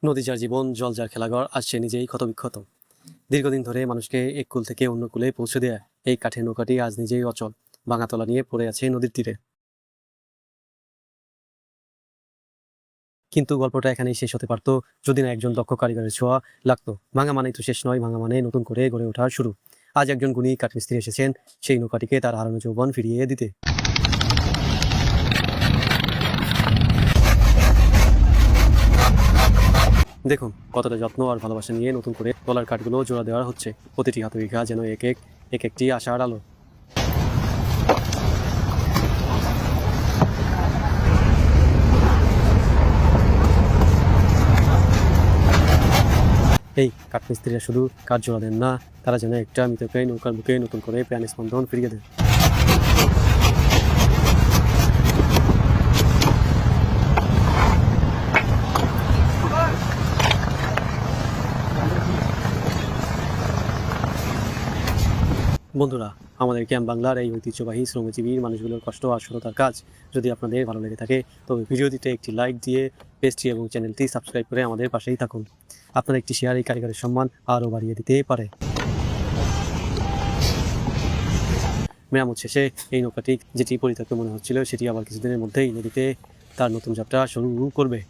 নদী যার জীবন, জল যার খেলাঘর, আজ সে নিজেই ক্ষতবিক্ষত। দীর্ঘদিন ধরে মানুষকে এক কুল থেকে অন্য কুলে পৌঁছে দেয় এই কাঠের নৌকাটি আজ নিজেই অচল, ভাঙাতলা নিয়ে পড়ে আছে নদীর তীরে। কিন্তু গল্পটা এখানেই শেষ হতে পারতো যদি না একজন দক্ষ কারিগরের ছোঁয়া লাগতো। ভাঙা মানেই তো শেষ নয়, ভাঙা মানে নতুন করে গড়ে ওঠার শুরু। আজ একজন গুণী কাঠমিস্ত্রি এসেছেন সেই নৌকাটিকে তার হারানো যৌবন ফিরিয়ে দিতে। দেখুন কতটা যত্ন আর ভালোবাসা নিয়ে নতুন করে তলার কাঠগুলো জোড়া দেওয়া হচ্ছে। প্রতিটি হাতুড়িঘা যেন এক একটি আশার আলো। এই কাঠমিস্ত্রিরা শুধু কাঠ জোড়া দেন না, তারা যেন একটা মৃতকে নৌকার বুকে নতুন করে প্রাণ স্পন্দন ফিরিয়ে দেন। বন্ধুরা, আমাদের ক্যাম্প বাংলার এই ঐতিহ্যবাহী শ্রমজীবীর মানুষগুলোর কষ্ট আর সততার কাজ যদি আপনাদের ভালো লেগে থাকে তবে ভিডিওটিতে একটি লাইক দিয়ে পেজটি এবং চ্যানেলটি সাবস্ক্রাইব করে আমাদের পাশেই থাকুন। আপনার একটি শেয়ার এই কারিগরের সম্মান আরও বাড়িয়ে দিতে পারে। মেরামত শেষে এই নৌকাটি যেটি পরিত্যক্ত মনে হচ্ছিল সেটি আবার কিছুদিনের মধ্যেই নদীতে তার নতুন যাত্রা শুরু করবে।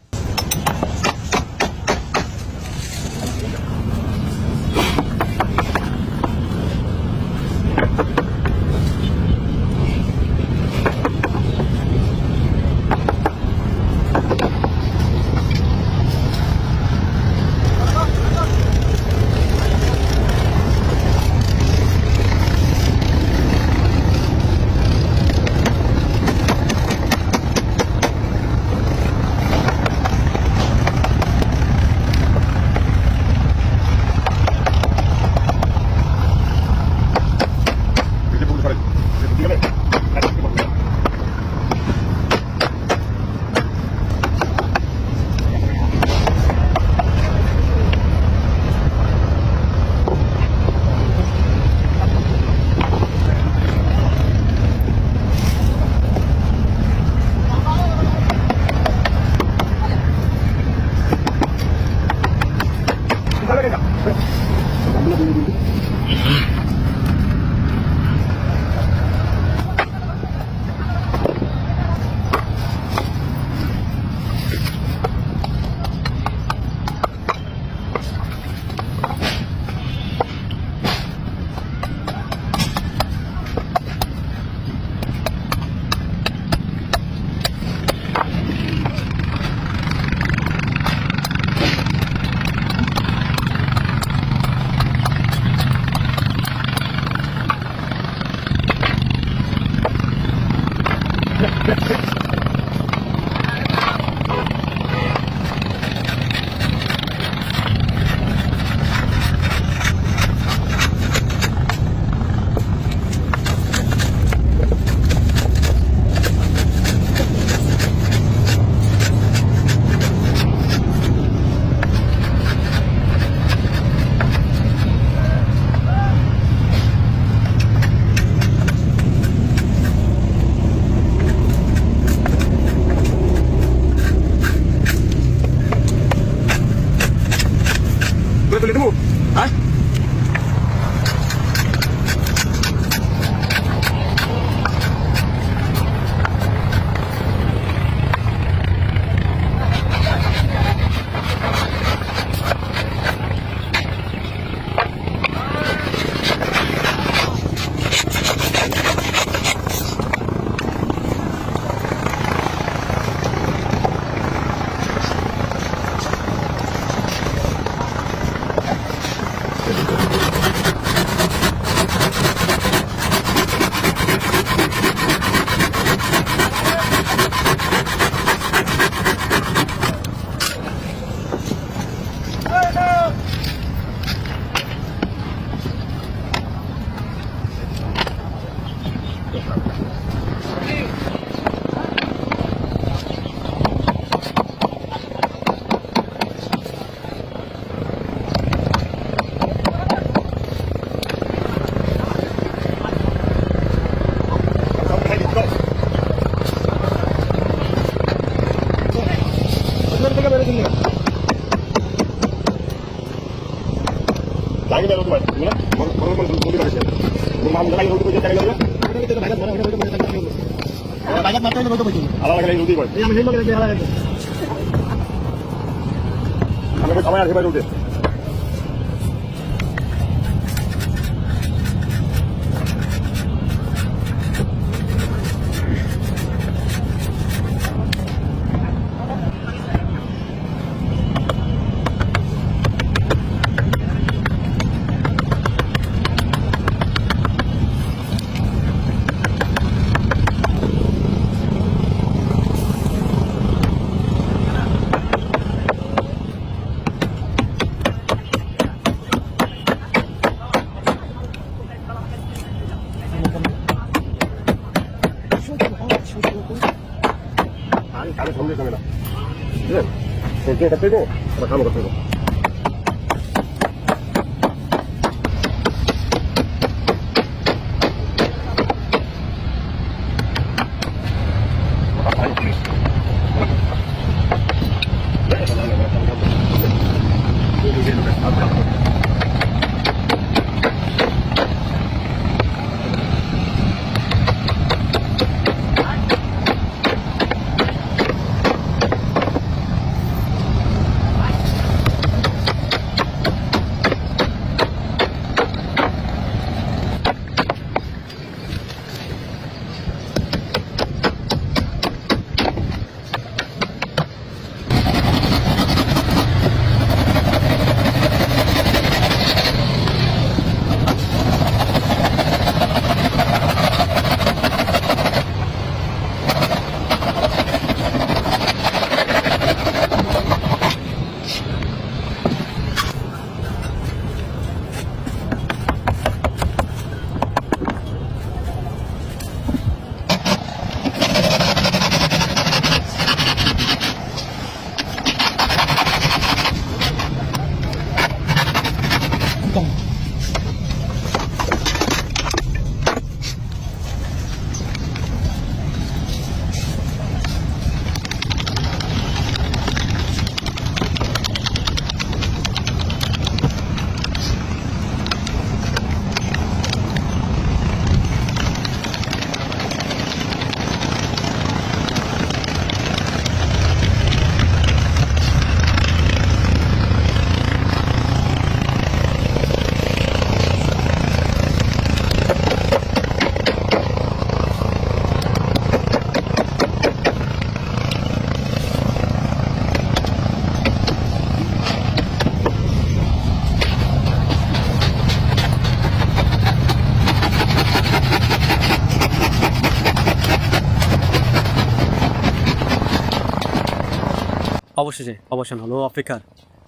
অবশেষে অবসান হলো অপেক্ষার।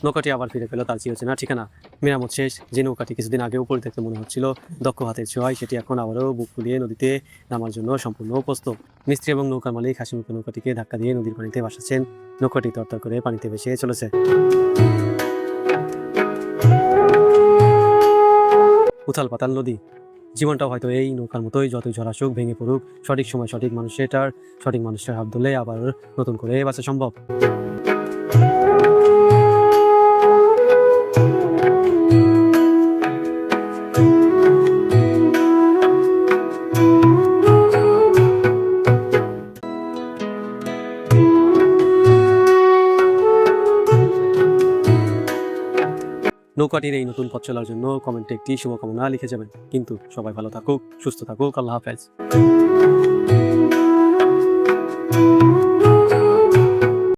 নৌকাটি আবার ফিরে পেল তার চিরচেনা ঠিকানা। মেরামত শেষ। যে নৌকাটি কিছুদিন আগেও পরিত্যক্ত মনে হচ্ছিল, দক্ষ হাতের ছোঁয়ায় সেটি এখন আবারও বুক ফুলিয়ে নদীতে নামার জন্য সম্পূর্ণ প্রস্তুত। মিস্ত্রি এবং নৌকার মালিক হাসিমুখে নৌকাটিকে ধাক্কা দিয়ে নদীর পানিতে ভাসাচ্ছেন। নৌকাটি তরতর করে পানিতে ভেসে চলেছে। উথাল পাতাল নদী। জীবনটাও হয়তো এই নৌকার মতোই, যতই ঝড় আসুক ভেঙে পড়ুক, সঠিক সময় সঠিক মানুষের হাত ধরলে আবার নতুন করে বাঁচা সম্ভব। নৌকাটির এই নতুন পথ চলার জন্য কমেন্টে একটি শুভকামনা লিখে যাবেন। কিন্তু সবাই ভালো থাকুক, সুস্থ থাকুক। আল্লাহ হাফেজ।